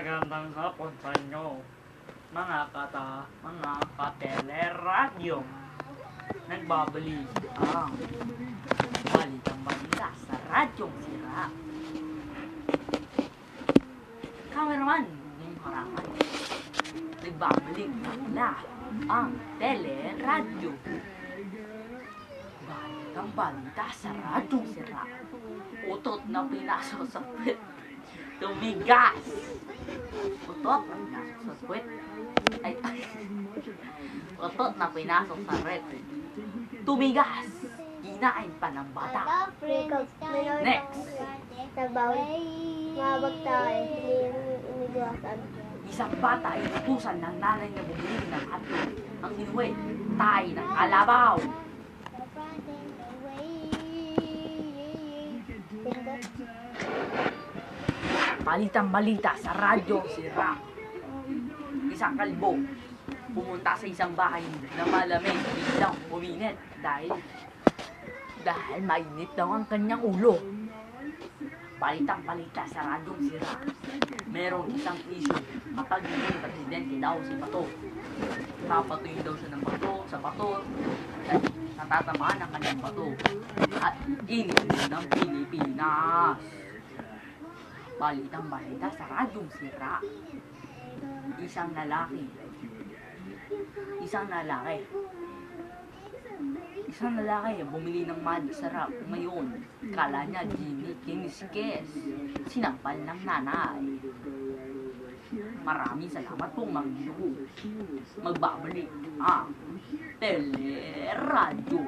Magandang hapon sa inyo, mga kateleradyo. Nagbabalik ang balitang balita sa Radyong Sira. Cameraman ng harangan. Nagbabalik na ang teleradyo. Balitang balita sa Radyong Sira. Utot na pinasok sa puwet. Tumigas! Utot na pinasok sa puwet. Utot na pinasok sa rep. Tumigas! Kinain pa ng bata. Next! Isang bata ay utusan ng nanay na bumili ng hotdog. Ang inuwi, tay ng kalabaw. Balitang balita sa Radyo Sira. Isang kalbo pumunta sa isang bahay na malamig, biglang uminit dahil mainit daw ang kanyang ulo. Balitang balita sa Radyo Sira. Merong isang issue kapag naging presidente daw si Bato. Papatuyin daw siya ng bato sa bato at natatamaan ang kanyang bato at init ng Pilipinas. Balitang balita sa Radyong Sira. Isang lalaki bumili ng Magic Sarap. Ngayon, kala niya Jimmy kiniskes. Sinampal ng nanay. Maraming salamat pong Magbabalik ang teleradyo.